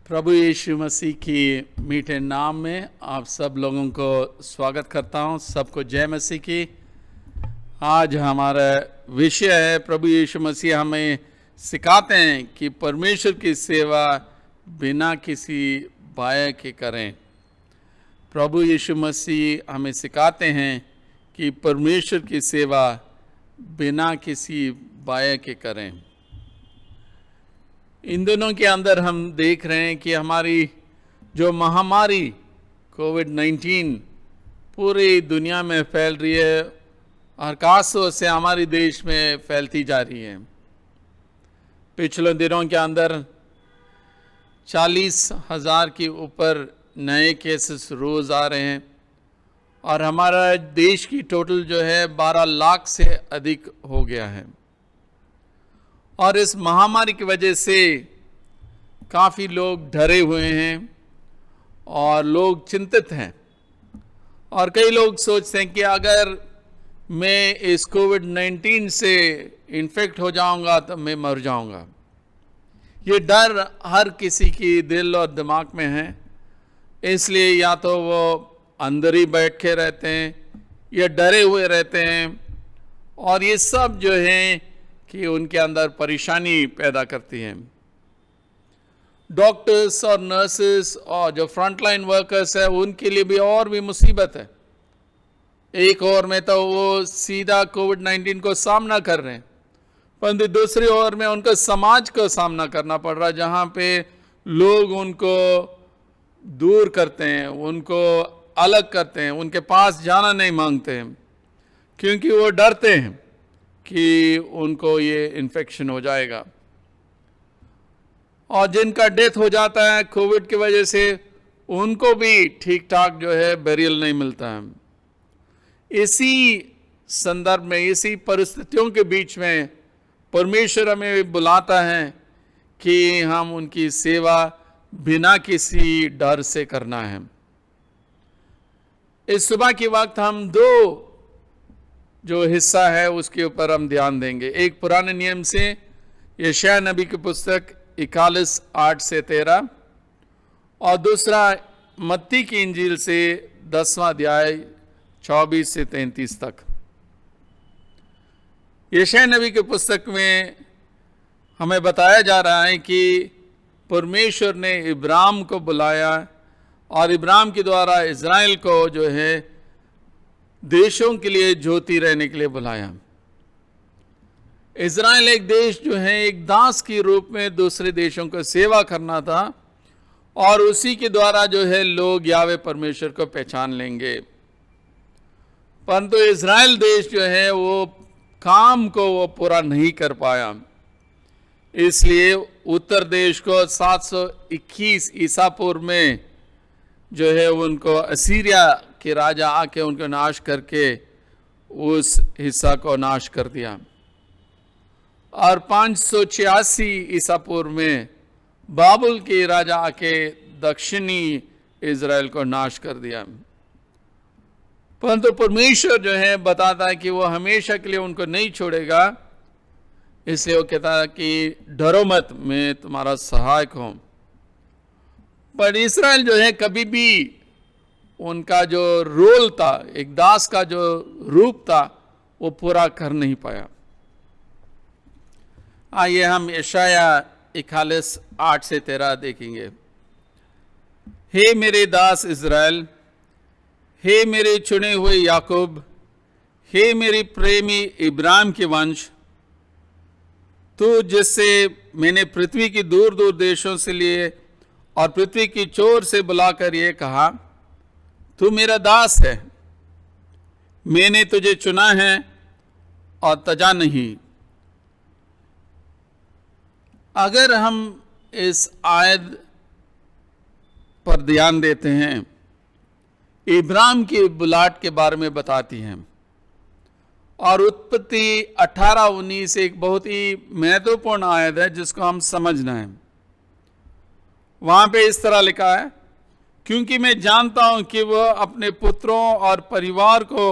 प्रभु यीशु मसीह की मीठे नाम में आप सब लोगों को स्वागत करता हूं। सबको जय मसीह की। आज हमारा विषय है प्रभु यीशु मसीह हमें सिखाते हैं कि परमेश्वर की सेवा बिना किसी बाय के करें। प्रभु यीशु मसीह हमें सिखाते हैं कि परमेश्वर की सेवा बिना किसी बाय के करें। इन दिनों के अंदर हम देख रहे हैं कि हमारी जो महामारी कोविड-19 पूरी दुनिया में फैल रही है और खासतौर से हमारे देश में फैलती जा रही है। पिछले दिनों के अंदर 40,000 के ऊपर नए केसेस रोज़ आ रहे हैं और हमारा देश की टोटल जो है 12 लाख से अधिक हो गया है। और इस महामारी की वजह से काफ़ी लोग डरे हुए हैं और लोग चिंतित हैं और कई लोग सोचते हैं कि अगर मैं इस कोविड-19 से इन्फेक्ट हो जाऊंगा तो मैं मर जाऊंगा। ये डर हर किसी की दिल और दिमाग में है, इसलिए या तो वो अंदर ही बैठ के रहते हैं या डरे हुए रहते हैं और ये सब जो है कि उनके अंदर परेशानी पैदा करती हैं। डॉक्टर्स और नर्सेस और जो फ्रंटलाइन वर्कर्स है उनके लिए भी और भी मुसीबत है। एक ओर में तो वो सीधा कोविड-19 को सामना कर रहे हैं, परंतु दूसरी ओर में उनको समाज को सामना करना पड़ रहा है, जहाँ पे लोग उनको दूर करते हैं, उनको अलग करते हैं, उनके पास जाना नहीं मांगते हैं क्योंकि वो डरते हैं कि उनको ये इन्फेक्शन हो जाएगा। और जिनका डेथ हो जाता है कोविड की वजह से उनको भी ठीक ठाक जो है बेरियल नहीं मिलता है। इसी संदर्भ में, इसी परिस्थितियों के बीच में परमेश्वर हमें बुलाता है कि हम उनकी सेवा बिना किसी डर से करना है। इस सुबह के वक्त हम दो जो हिस्सा है उसके ऊपर हम ध्यान देंगे। एक पुराने नियम से यशायाह नबी की पुस्तक 41:8-13 और दूसरा मत्ती की इंजील से 10वां अध्याय 24 से 33 तक। यशायाह नबी की पुस्तक में हमें बताया जा रहा है कि परमेश्वर ने इब्राहिम को बुलाया और इब्राहिम के द्वारा इज़राइल को जो है देशों के लिए ज्योति रहने के लिए बुलाया। इज़राइल एक देश जो है एक दास के रूप में दूसरे देशों को सेवा करना था और उसी के द्वारा जो है लोग यावे परमेश्वर को पहचान लेंगे। परंतु इज़राइल देश जो है वो काम को वो पूरा नहीं कर पाया, इसलिए उत्तर देश को 721 ईसा पूर्व में जो है उनको असीरिया के राजा आके उनको नाश करके उस हिस्सा को नाश कर दिया और 586 ईसा पूर्व में बाबुल के राजा आके दक्षिणी इज़राइल को नाश कर दिया। परंतु परमेश्वर जो है बताता है कि वो हमेशा के लिए उनको नहीं छोड़ेगा, इसलिए वो कहता है कि डरो मत, मैं तुम्हारा सहायक हूं। पर इज़राइल जो है कभी भी उनका जो रोल था, एक दास का जो रूप था, वो पूरा कर नहीं पाया। आइए हम यशायाह 41:8-13 देखेंगे। हे मेरे दास इज़राइल, हे मेरे चुने हुए याकूब, हे मेरे प्रेमी इब्राहिम के वंश, तू जिससे मैंने पृथ्वी की दूर दूर देशों से लिए और पृथ्वी की चोर से बुलाकर ये कहा, तू मेरा दास है, मैंने तुझे चुना है और तजा नहीं। अगर हम इस आयत पर ध्यान देते हैं, इब्राहिम की बुलाहट के बारे में बताती हैं और उत्पत्ति 18-19 एक बहुत ही महत्वपूर्ण आयत है जिसको हम समझना है। वहां पे इस तरह लिखा है, क्योंकि मैं जानता हूं कि वह अपने पुत्रों और परिवार को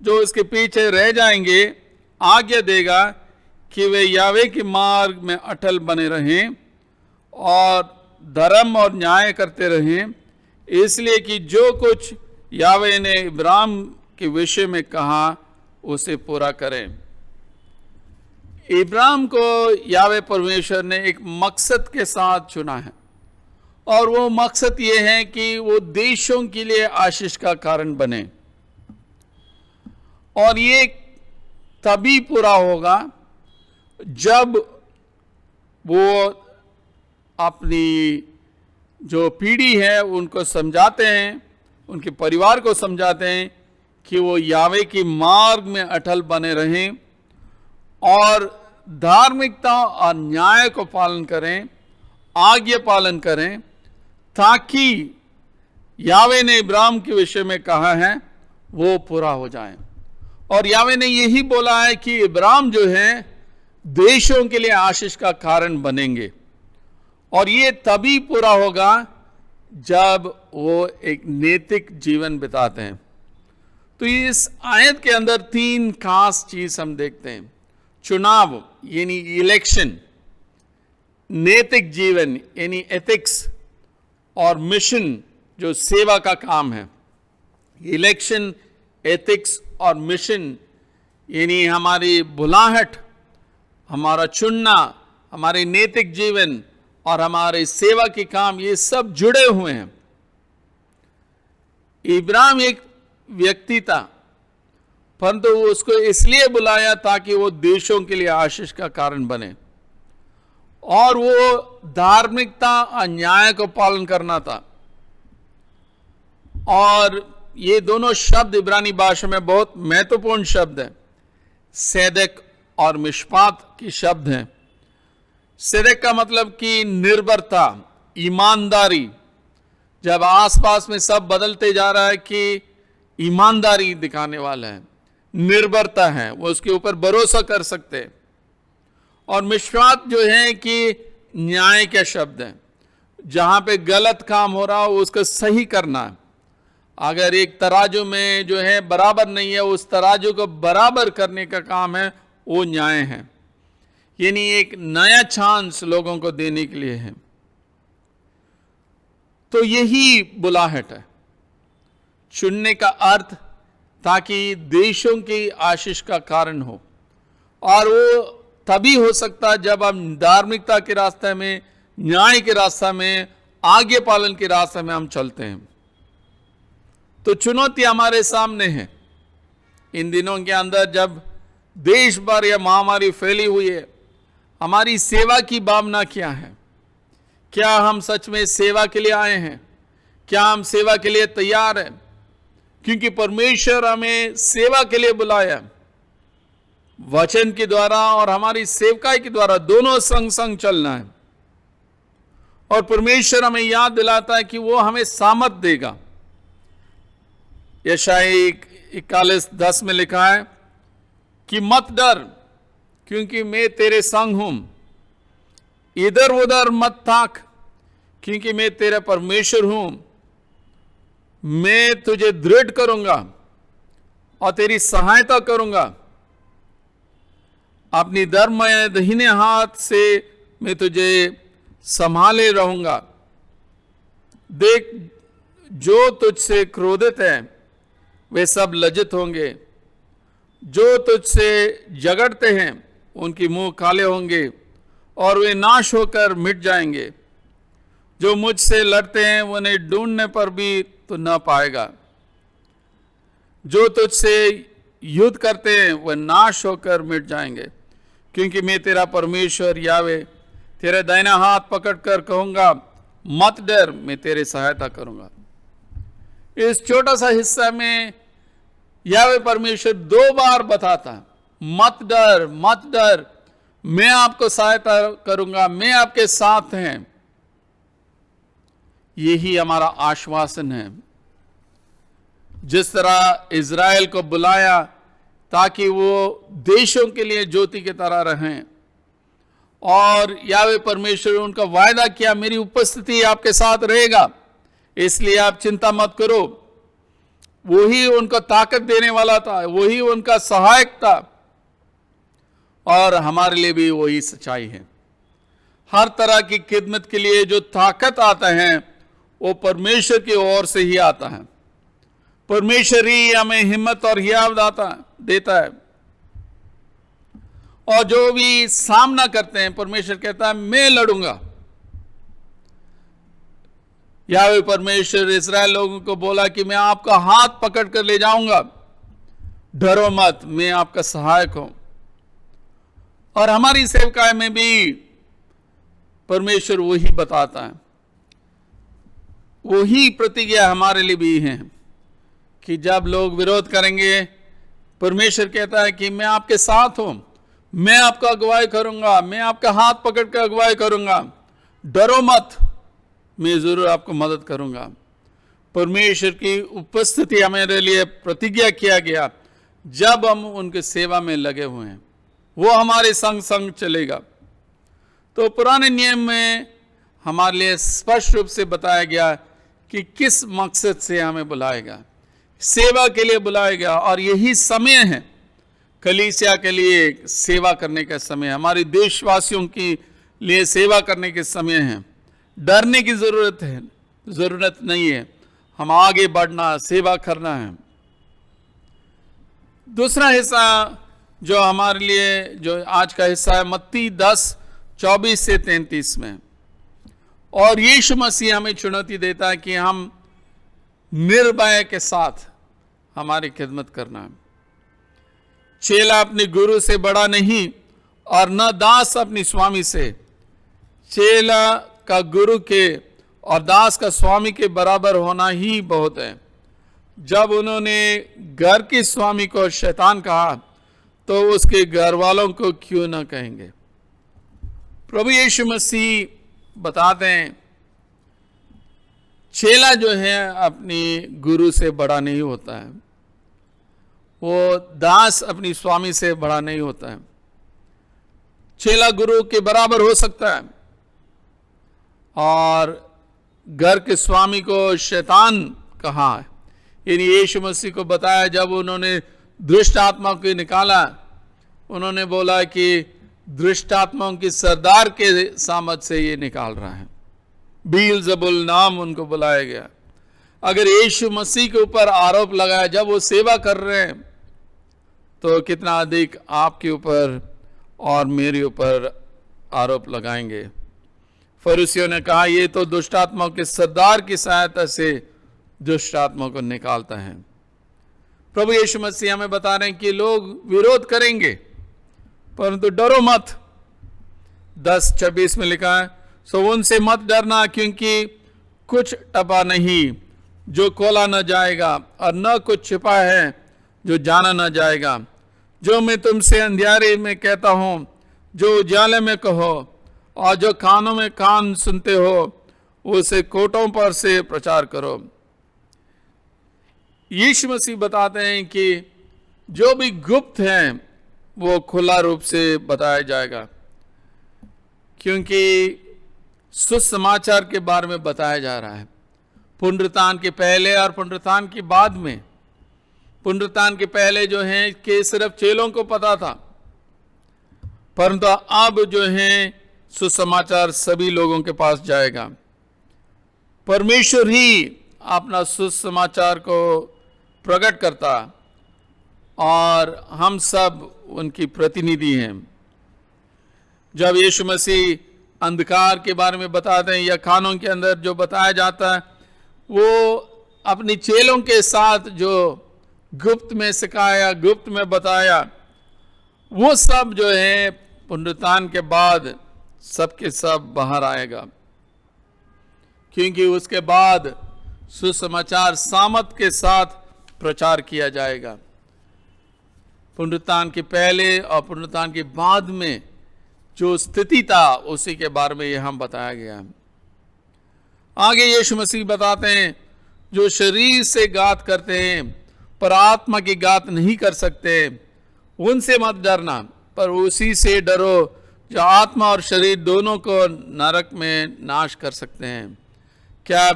जो उसके पीछे रह जाएंगे आज्ञा देगा कि वे यावे के मार्ग में अटल बने रहें और धर्म और न्याय करते रहें, इसलिए कि जो कुछ यावे ने इब्राहिम के विषय में कहा उसे पूरा करें। इब्राहिम को यावे परमेश्वर ने एक मकसद के साथ चुना है, और वो मकसद ये है कि वो देशों के लिए आशीष का कारण बने। और ये तभी पूरा होगा जब वो अपनी जो पीढ़ी है उनको समझाते हैं, उनके परिवार को समझाते हैं कि वो यावे की मार्ग में अटल बने रहें और धार्मिकता और न्याय को पालन करें, आज्ञा पालन करें, ताकि यावे ने इब्राहिम के विषय में कहा है वो पूरा हो जाए। और यावे ने यही बोला है कि इब्राहिम जो है देशों के लिए आशीष का कारण बनेंगे, और ये तभी पूरा होगा जब वो एक नैतिक जीवन बिताते हैं। तो इस आयत के अंदर तीन खास चीज हम देखते हैं: चुनाव यानी इलेक्शन, नैतिक जीवन यानी एथिक्स, और मिशन जो सेवा का काम है। इलेक्शन, एथिक्स और मिशन यानी हमारी बुलाहट, हमारा चुनना, हमारे नैतिक जीवन और हमारे सेवा के काम, ये सब जुड़े हुए हैं। इब्राहिम एक व्यक्ति था, परंतु उसको इसलिए बुलाया ताकि वो देशों के लिए आशीष का कारण बने, और वो धार्मिकता और न्याय को पालन करना था। और ये दोनों शब्द इब्रानी भाषा में बहुत महत्वपूर्ण शब्द हैं। सैदक और मिशपात की शब्द हैं। सैदक का मतलब कि निर्भरता, ईमानदारी। जब आसपास में सब बदलते जा रहा है कि ईमानदारी दिखाने वाला है, निर्भरता है, वो उसके ऊपर भरोसा कर सकते हैं। और मिशपात जो है कि न्याय के शब्द है, जहां पे गलत काम हो रहा हो उसको सही करना है। अगर एक तराजू में जो है बराबर नहीं है, उस तराजू को बराबर करने का काम है, वो न्याय है। यानी एक नया चांस लोगों को देने के लिए है। तो यही बुलाहट है, चुनने का अर्थ, ताकि देशों की आशीष का कारण हो। और वो तभी हो सकता है जब हम धार्मिकता के रास्ते में, न्याय के रास्ते में, आज्ञा पालन के रास्ते में हम चलते हैं। तो चुनौती हमारे सामने है इन दिनों के अंदर, जब देश भर यह महामारी फैली हुई है। हमारी सेवा की भावना क्या है? क्या हम सच में सेवा के लिए आए हैं? क्या हम सेवा के लिए तैयार हैं? क्योंकि परमेश्वर हमें सेवा के लिए बुलाया, वचन के द्वारा और हमारी सेवकाई के द्वारा, दोनों संग संग चलना है। और परमेश्वर हमें याद दिलाता है कि वो हमें सामर्थ देगा। यशायाह 41:10 में लिखा है कि मत डर, क्योंकि मैं तेरे संग हूं। इधर उधर मत ताक, क्योंकि मैं तेरा परमेश्वर हूं। मैं तुझे दृढ़ करूंगा और तेरी सहायता करूंगा। अपनी धर्ममय दाहिने हाथ से मैं तुझे संभाले रहूंगा। देख, जो तुझसे क्रोधित है वे सब लज्जित होंगे, जो तुझसे झगड़ते हैं उनके मुंह काले होंगे और वे नाश होकर मिट जाएंगे। जो मुझसे लड़ते हैं वो उन्हें ढूंढने पर भी तो न पाएगा। जो तुझसे युद्ध करते हैं वह नाश होकर मिट जाएंगे, क्योंकि मैं तेरा परमेश्वर यावे तेरे दाहिना हाथ पकड़कर कहूंगा, मत डर, मैं तेरी सहायता करूंगा। इस छोटा सा हिस्सा में यावे परमेश्वर 2 बार बताता है, मत डर, मत डर, मैं आपको सहायता करूंगा, मैं आपके साथ हैं। यही हमारा आश्वासन है। जिस तरह इज़राइल को बुलाया ताकि वो देशों के लिए ज्योति की तरह रहें, और यावे परमेश्वर उनका वायदा किया, मेरी उपस्थिति आपके साथ रहेगा, इसलिए आप चिंता मत करो। वही उनको ताकत देने वाला था, वही उनका सहायक था, और हमारे लिए भी वही सच्चाई है। हर तरह की खिदमत के लिए जो ताकत आता है वो परमेश्वर की ओर से ही आता है। परमेश्वर ही हमें हिम्मत और हियाव देता है। और जो भी सामना करते हैं, परमेश्वर कहता है मैं लड़ूंगा। यावे परमेश्वर इस्राएल लोगों को बोला कि मैं आपका हाथ पकड़ कर ले जाऊंगा, डरो मत, मैं आपका सहायक हूं। और हमारी सेवकाई में भी परमेश्वर वही बताता है, वही प्रतिज्ञा हमारे लिए भी है कि जब लोग विरोध करेंगे, परमेश्वर कहता है कि मैं आपके साथ हूं, मैं आपका अगुवाई करूंगा, मैं आपका हाथ पकड़ कर अगुवाई करूंगा, डरो मत, मैं जरूर आपको मदद करूंगा। परमेश्वर की उपस्थिति हमारे लिए प्रतिज्ञा किया गया जब हम उनके सेवा में लगे हुए हैं, वो हमारे संग संग चलेगा। तो पुराने नियम में हमारे लिए स्पष्ट रूप से बताया गया कि किस मकसद से हमें बुलाएगा, सेवा के लिए बुलाएगा। और यही समय है कलीसिया के लिए सेवा करने का समय, हमारे देशवासियों के लिए सेवा करने के समय है। डरने की जरूरत नहीं है, हम आगे बढ़ना, सेवा करना है। दूसरा हिस्सा जो हमारे लिए जो आज का हिस्सा है, मत्ती 10:24 से 33 में। और यीशु मसीह हमें चुनौती देता है कि हम निर्भय के साथ हमारी खिदमत करना है। चेला अपने गुरु से बड़ा नहीं और न दास अपने स्वामी से। चेला का गुरु के और दास का स्वामी के बराबर होना ही बहुत है। जब उन्होंने घर के स्वामी को शैतान कहा तो उसके घर वालों को क्यों न कहेंगे। प्रभु यीशु मसीह बताते हैं चेला जो है अपनी गुरु से बड़ा नहीं होता है, वो दास अपनी स्वामी से बड़ा नहीं होता है। चेला गुरु के बराबर हो सकता है और घर के स्वामी को शैतान कहा है। यानी यीशु मसीह को बताया जब उन्होंने दुष्ट आत्मा को निकाला, उन्होंने बोला कि दुष्ट आत्माओं की सरदार के सामर्थ से ये निकाल रहा है। बीएलज़ेबुल नाम उनको बुलाया गया। अगर यीशु मसीह के ऊपर आरोप लगाया जब वो सेवा कर रहे हैं, तो कितना अधिक आपके ऊपर और मेरे ऊपर आरोप लगाएंगे। फरीसियों ने कहा ये तो दुष्ट आत्माओं के सरदार की सहायता से दुष्ट आत्माओं को निकालता है। प्रभु यीशु मसीह हमें बता रहे हैं कि लोग विरोध करेंगे, परंतु डरो मत। 10:26 में लिखा है, सो उनसे मत डरना, क्योंकि कुछ टपा नहीं जो खोला न जाएगा और न कुछ छिपा है जो जाना न जाएगा। जो मैं तुमसे अंधियारे में कहता हूं, जो उजाले में कहो, और जो कानों में कान सुनते हो, उसे कोटों पर से प्रचार करो। यीशु मसीह बताते हैं कि जो भी गुप्त है वो खुला रूप से बताया जाएगा, क्योंकि सुसमाचार के बारे में बताया जा रहा है। पुनरुत्थान के पहले और पुनरुत्थान के बाद में। पुनरुत्थान के पहले जो है कि सिर्फ चेलों को पता था, परंतु अब जो है सुसमाचार सभी लोगों के पास जाएगा। परमेश्वर ही अपना सुसमाचार को प्रकट करता और हम सब उनकी प्रतिनिधि हैं। जब यीशु मसीह अंधकार के बारे में बताते हैं या खानों के अंदर जो बताया जाता है, वो अपनी चेलों के साथ जो गुप्त में सिखाया, गुप्त में बताया, वो सब जो है पुनरुत्थान के बाद सबके सब बाहर आएगा, क्योंकि उसके बाद सुसमाचार सामर्थ के साथ प्रचार किया जाएगा। पुनरुत्थान के पहले और पुनरुत्थान के बाद में जो स्थिति था उसी के बारे में यहां बताया गया है। आगे यीशु मसीह बताते हैं जो शरीर से घात करते हैं पर आत्मा की घात नहीं कर सकते, उनसे मत डरना, पर उसी से डरो जो आत्मा और शरीर दोनों को नरक में नाश कर सकते हैं। क्या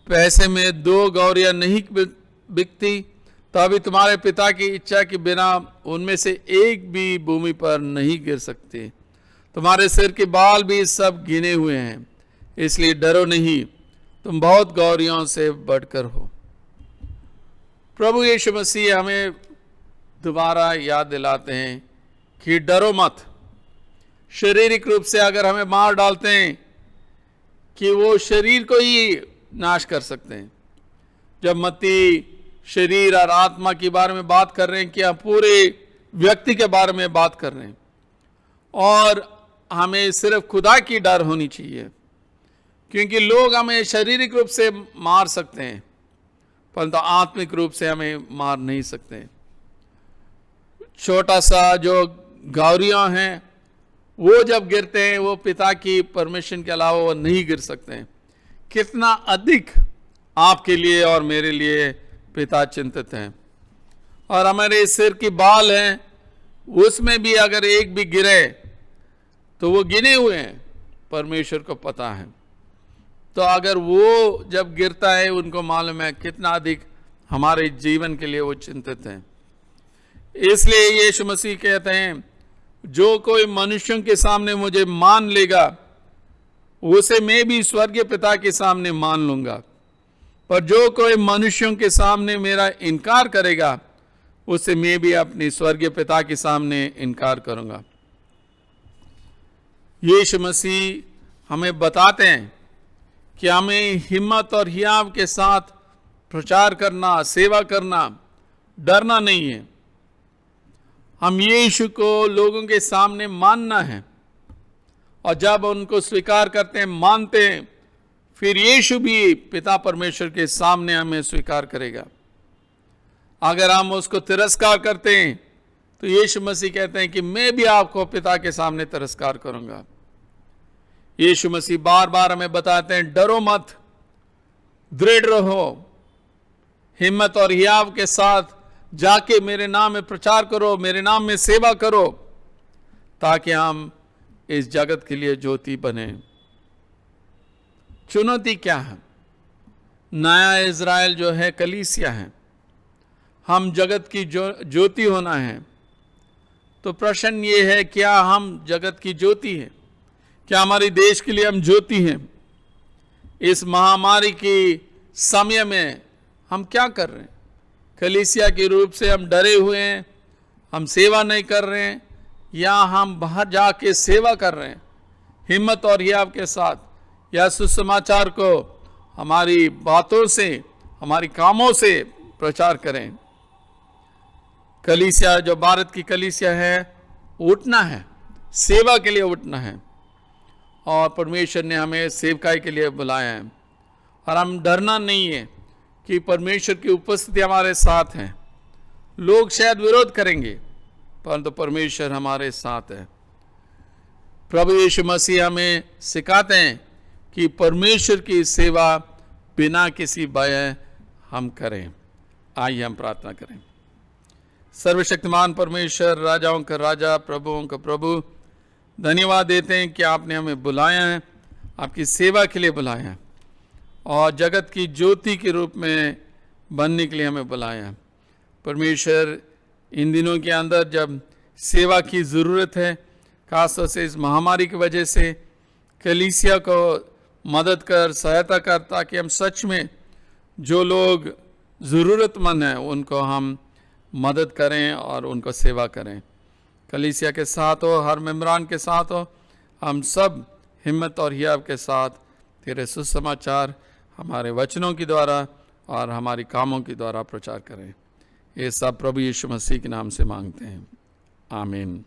पैसे में 2 गौरियां नहीं बिकती, तो अभी तुम्हारे पिता की इच्छा के बिना उनमें से एक भी भूमि पर नहीं गिर सकती। तुम्हारे सिर के बाल भी सब गिने हुए हैं, इसलिए डरो नहीं, तुम बहुत गौरियों से बढ़कर हो। प्रभु यीशु मसीह हमें दोबारा याद दिलाते हैं कि डरो मत। शारीरिक रूप से अगर हमें मार डालते हैं कि वो शरीर को ही नाश कर सकते हैं। जब मत्ती शरीर और आत्मा के बारे में बात कर रहे हैं, क्या पूरे व्यक्ति के बारे में बात कर रहे हैं। और हमें सिर्फ खुदा की डर होनी चाहिए, क्योंकि लोग हमें शारीरिक रूप से मार सकते हैं परंतु आत्मिक रूप से हमें मार नहीं सकते। छोटा सा जो गौरियां हैं वो जब गिरते हैं वो पिता की परमिशन के अलावा वो नहीं गिर सकते हैं। कितना अधिक आपके लिए और मेरे लिए पिता चिंतित हैं। और हमारे सिर की बाल हैं, उसमें भी अगर एक भी गिरे तो वो गिने हुए हैं, परमेश्वर को पता है। तो अगर वो जब गिरता है उनको मालूम है कितना अधिक हमारे जीवन के लिए वो चिंतित हैं। इसलिए यीशु मसीह कहते हैं, जो कोई मनुष्यों के सामने मुझे मान लेगा उसे मैं भी स्वर्गीय पिता के सामने मान लूंगा, पर जो कोई मनुष्यों के सामने मेरा इनकार करेगा उसे मैं भी अपने स्वर्गीय पिता के सामने इनकार करूंगा। यीशु मसीह हमें बताते हैं कि हमें हिम्मत और हियाव के साथ प्रचार करना, सेवा करना, डरना नहीं है। हम यीशु को लोगों के सामने मानना है, और जब उनको स्वीकार करते हैं, मानते हैं, फिर यीशु भी पिता परमेश्वर के सामने हमें स्वीकार करेगा। अगर हम उसको तिरस्कार करते हैं तो यीशु मसीह कहते हैं कि मैं भी आपको पिता के सामने तिरस्कार करूंगा। यीशु मसीह बार बार हमें बताते हैं, डरो मत, दृढ़ रहो, हिम्मत और हियाव के साथ जाके मेरे नाम में प्रचार करो, मेरे नाम में सेवा करो, ताकि हम इस जगत के लिए ज्योति बने। चुनौती क्या है? नया इज़राइल जो है कलीसिया है, हम जगत की ज्योति होना है। तो प्रश्न ये है, क्या हम जगत की ज्योति हैं? क्या हमारे देश के लिए हम ज्योति हैं? इस महामारी की समय में हम क्या कर रहे हैं? कलीसिया के रूप से हम डरे हुए हैं, हम सेवा नहीं कर रहे हैं, या हम बाहर जाके सेवा कर रहे हैं हिम्मत और हियाव के साथ, या सुसमाचार को हमारी बातों से, हमारी कामों से प्रचार करें? कलीसिया जो भारत की कलीसिया है, उठना है, सेवा के लिए उठना है, और परमेश्वर ने हमें सेवकाई के लिए बुलाया है। और हम डरना नहीं है कि परमेश्वर की उपस्थिति हमारे साथ है। लोग शायद विरोध करेंगे परंतु परमेश्वर हमारे साथ है। प्रभु यीशु मसीह हमें सिखाते हैं कि परमेश्वर की सेवा बिना किसी भय हम करें। आइए हम प्रार्थना करें। सर्वशक्तिमान परमेश्वर, राजाओं का राजा, प्रभुओं का प्रभु, धन्यवाद देते हैं कि आपने हमें बुलाया है, आपकी सेवा के लिए बुलाया है, और जगत की ज्योति के रूप में बनने के लिए हमें बुलाया है। परमेश्वर, इन दिनों के अंदर जब सेवा की ज़रूरत है, खासतौर से इस महामारी की वजह से, कलीसिया को मदद कर, सहायता कर, ताकि हम सच में जो लोग ज़रूरतमंद हैं उनको हम मदद करें और उनको सेवा करें। कलीसिया के साथ हो, हर मेम्बरान के साथ हो, हम सब हिम्मत और हियाव के साथ तेरे सुसमाचार हमारे वचनों के द्वारा और हमारी कामों के द्वारा प्रचार करें। ये सब प्रभु यीशु मसीह के नाम से मांगते हैं, आमीन।